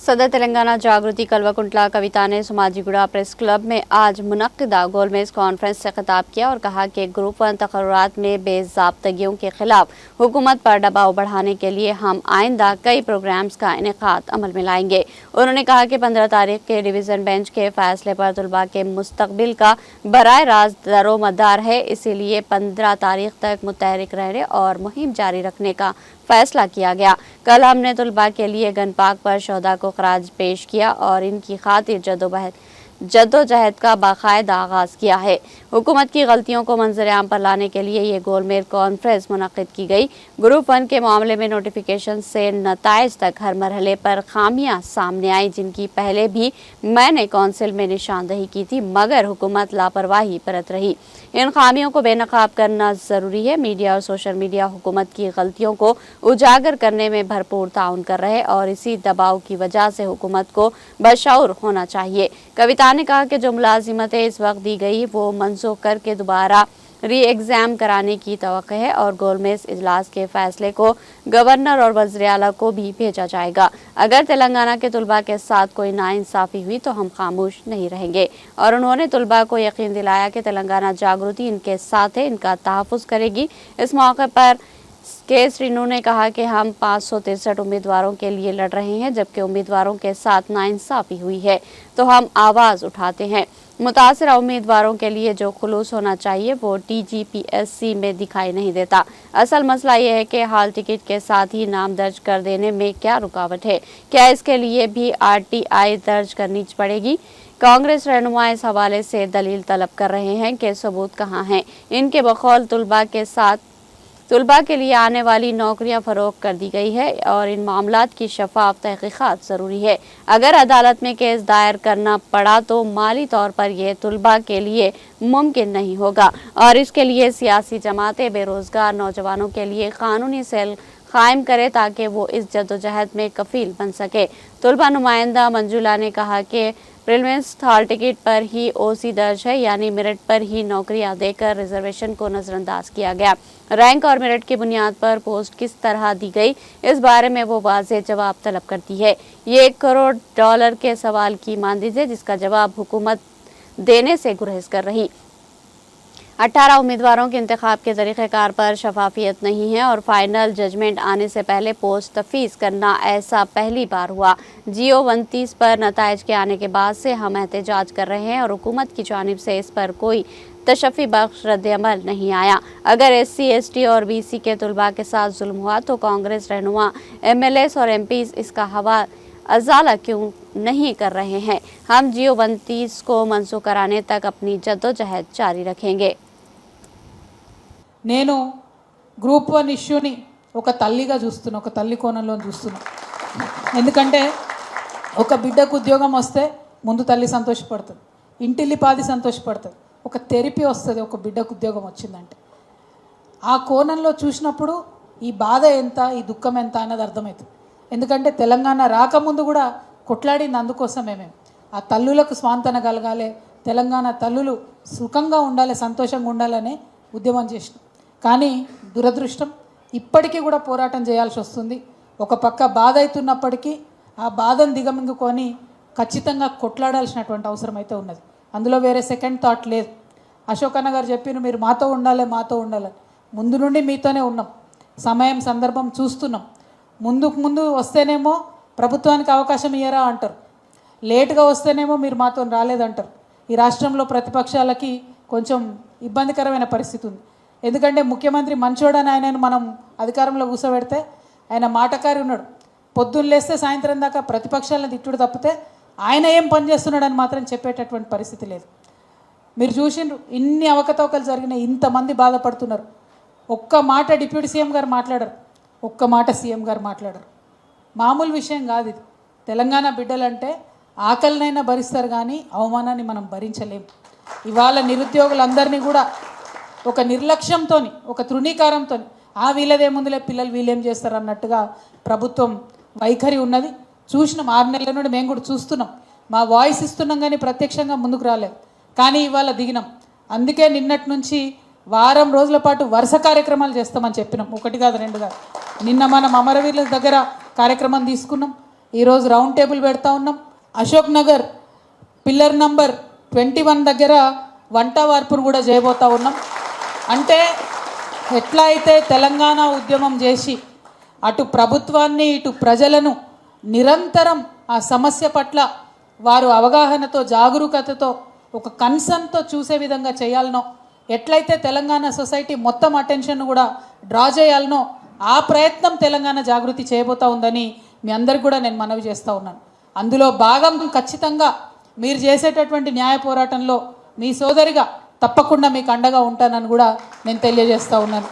सदर तेलंगाना जागृति कल्वकुंटला कविता ने समाजीगुड़ा प्रेस क्लब में आज मुनक्किदा गोलमेज कॉन्फ्रेंस से खिताब किया और कहा कि ग्रुप 1 तकर्रुरात में बेज़ाब्तगियों के खिलाफ हुकूमत पर दबाव बढ़ाने के लिए हम आइंदा कई प्रोग्राम्स का इनेकाद अमल में लाएंगे। उन्होंने कहा कि 15 तारीख के डिवीज़न बेंच के फैसले पर तुलबा के मुस्तकबिल का बराह रास्त दरोमदार है, इसीलिए 15 तारीख तक मुतहरिक रहने और मुहिम जारी रखने का फैसला किया गया। कल हमने तुलबा के लिए गन पार्क पर शोधा को खराज पेश किया और इनकी खातिर जद्दोजहद का बाकायदा आगाज किया है। हुकूमत की गलतियों को मंजर-ए-आम पर लाने के लिए ये गोलमेज कॉन्फ्रेंस मुनक्किद की गई। ग्रुप 1 के मामले में नोटिफिकेशन से नताइज तक हर मरहले पर खामियां सामने आई, जिनकी पहले भी मैंने कौंसिल में निशानदही की थी, मगर हुकूमत लापरवाही बरत रही। इन खामियों को बेनकाब करना जरूरी है। मीडिया और सोशल मीडिया हुकूमत की गलतियों को उजागर करने में भरपूर ताउन कर रहे और इसी दबाव की वजह से हुकूमत को बशऊर होना चाहिए। कविता ने कहा कि जो मुलाजिमतें इस वक्त दी गई वो मनसूख करके दोबारा री एग्जाम कराने की तवक्को है और गोलमेज इजलास के फैसले को गवर्नर और वज़ीर आला को भी भेजा जाएगा। अगर तेलंगाना के तुलबा के साथ कोई नाइंसाफी हुई तो हम खामोश नहीं रहेंगे। और उन्होंने तुलबा को यकीन दिलाया कि तेलंगाना जागृति इनके साथ है, इनका तहफ़्फ़ुज़ करेगी। इस मौके पर के श्रीनू ने कहा कि हम 563 उम्मीदवारों के लिए लड़ रहे हैं, जबकि उम्मीदवारों के साथ नाइंसाफी हुई है तो हम आवाज़ उठाते हैं। मुतासिरा उम्मीदवारों के लिए जो खुलूस होना चाहिए वो TGPSC में दिखाई नहीं देता। असल मसला ये है कि हाल टिकट के साथ ही नाम दर्ज कर देने में क्या रुकावट है? क्या इसके लिए भी RTI दर्ज करनी पड़ेगी? कांग्रेस रहनुमा इस हवाले से दलील तलब कर रहे हैं कि सबूत कहाँ हैं। इनके बकौल तुलबा के लिए आने वाली नौकरियां फरोख्त कर दी गई है और इन मामलात की शफाफ तहकीकात ज़रूरी है। अगर अदालत में केस दायर करना पड़ा तो माली तौर पर यह तुलबा के लिए मुमकिन नहीं होगा और इसके लिए सियासी जमातें बेरोज़गार नौजवानों के लिए कानूनी सेल कायम करे ताकि वो इस जद्दोजहद में कफील बन सके। तुलबा नुमाइंदा मंजूला ने कहा कि प्रीलिम्स हॉल टिकट पर ही OC दर्ज है, यानी मेरिट पर ही नौकरियां देकर रिजर्वेशन को नजरअंदाज किया गया। रैंक और मेरिट की बुनियाद पर पोस्ट किस तरह दी गई, इस बारे में वो वाज़ेह जवाब तलब करती है। ये $1 करोड़ के सवाल की मानदीज है, जिसका जवाब हुकूमत देने से गुरेज कर रही। 18 उम्मीदवारों के इंतखाब के तरीक़ेकार पर शफाफियत नहीं है और फाइनल जजमेंट आने से पहले पोस्ट तफवीज़ करना ऐसा पहली बार हुआ। GO 29 पर नताइज के आने के बाद से हम एहतजाज कर रहे हैं और हुकूमत की जानिब से इस पर कोई तशफ़ी बख्श रद्द-ए-अमल नहीं आया। अगर SC, ST और BC के तुलबा के साथ जुल्म हुआ तो कांग्रेस रहनुमा MLAs और MPs इसका हवा अजाला क्यों नहीं कर रहे हैं? हम GO 29 को मनसूख कराने तक अपनी जद्दोजहद जारी रखेंगे। నేను గ్రూప్ 1 ఇష్యూని ఒక తల్లిగా చూస్తున్నా, ఒక తల్లి కోణంలో చూస్తున్నా. ఎందుకంటే ఒక బిడ్డకు ఉద్యోగం వస్తే ముందు తల్లి సంతోషపడుతుంది, ఇంటిల్లిపాది సంతోషపడుతుంది. ఒక థెరపీ వస్తుంది ఒక బిడ్డకు ఉద్యోగం వచ్చిందంటే. ఆ కోణంలో చూసినప్పుడు ఈ బాధ ఎంత, ఈ దుఃఖం ఎంత అన్నది అర్థమవుతుంది. ఎందుకంటే తెలంగాణ రాకముందు కూడా కొట్లాడింది అందుకోసమే. మేము ఆ తల్లులకు స్వాంతన కలగాలి, తెలంగాణ తల్లులు సుఖంగా ఉండాలి, సంతోషంగా ఉండాలని ఉద్యమం చేసినాం. కానీ దురదృష్టం ఇప్పటికీ కూడా పోరాటం చేయాల్సి వస్తుంది. ఒక పక్క బాధ అవుతున్నప్పటికీ ఆ బాధను దిగమింగుకొని ఖచ్చితంగా కొట్లాడాల్సినటువంటి అవసరం అయితే ఉన్నది. అందులో వేరే సెకండ్ థాట్ లేదు. అశోక్ అన్న గారు చెప్పిన మీరు మాతో ఉండాలి, మాతో ఉండాలని. ముందు నుండి మీతోనే ఉన్నాం, సమయం సందర్భం చూస్తున్నాం. ముందు వస్తేనేమో ప్రభుత్వానికి అవకాశం ఇయ్యరా అంటారు, లేటుగా వస్తేనేమో మీరు మాతో రాలేదంటారు. ఈ రాష్ట్రంలో ప్రతిపక్షాలకి కొంచెం ఇబ్బందికరమైన పరిస్థితి ఉంది. ఎందుకంటే ముఖ్యమంత్రి మంచోడని ఆయనను మనం అధికారంలో కూర్చోబెడితే ఆయన మాటకారి ఉన్నాడు. పొద్దున్న లేస్తే సాయంత్రం దాకా ప్రతిపక్షాలను తిట్టుడు తప్పితే ఆయన ఏం పని చేస్తున్నాడని మాత్రం చెప్పేటటువంటి పరిస్థితి లేదు. మీరు చూసిండ్రు ఇన్ని అవకతవకలు జరిగినాయి, ఇంతమంది బాధపడుతున్నారు. ఒక్క మాట డిప్యూటీ సీఎం గారు మాట్లాడరు, ఒక్క మాట సీఎం గారు మాట్లాడరు. మామూలు విషయం కాదు ఇది. తెలంగాణ బిడ్డలంటే ఆకలినైనా భరిస్తారు కానీ అవమానాన్ని మనం భరించలేం. ఇవాళ నిరుద్యోగులందరినీ కూడా ఒక నిర్లక్ష్యంతో, ఒక తృణీకారంతో వీళ్ళదేముందులే పిల్లలు వీళ్ళేం చేస్తారు అన్నట్టుగా ప్రభుత్వం వైఖరి ఉన్నది. చూసినాం 6 నెలల నుండి మేము కూడా చూస్తున్నాం. మా వాయిస్ ఇస్తున్నాం కానీ ప్రత్యక్షంగా ముందుకు రాలేదు. కానీ ఇవాళ దిగినాం. అందుకే నిన్నటి నుంచి వారం రోజుల పాటు వరుస కార్యక్రమాలు చేస్తామని చెప్పినాం. 1 కాదు 2 కాదు. నిన్న మనం అమరవీరుల దగ్గర కార్యక్రమం తీసుకున్నాం. ఈరోజు రౌండ్ టేబుల్ పెడతా ఉన్నాం. అశోక్ నగర్ పిల్లర్ నంబర్ 21 దగ్గర వంట వార్పును కూడా చేయబోతా ఉన్నాం. అంటే ఎట్లా అయితే తెలంగాణ ఉద్యమం చేసి అటు ప్రభుత్వాన్ని ఇటు ప్రజలను నిరంతరం ఆ సమస్య పట్ల వారు అవగాహనతో జాగరూకతతో ఒక కన్సర్న్తో చూసే విధంగా చేయాలనో, ఎట్లయితే తెలంగాణ సొసైటీ మొత్తం అటెన్షన్ కూడా డ్రా చేయాలనో ఆ ప్రయత్నం తెలంగాణ జాగృతి చేయబోతా ఉందని మీ అందరికి కూడా నేను మనవి చేస్తూ ఉన్నాను. అందులో భాగం ఖచ్చితంగా మీరు చేసేటటువంటి న్యాయ పోరాటంలో మీ సోదరిగా తప్పకుండా మీకు అండగా ఉంటానని కూడా నేను తెలియజేస్తూ ఉన్నాను.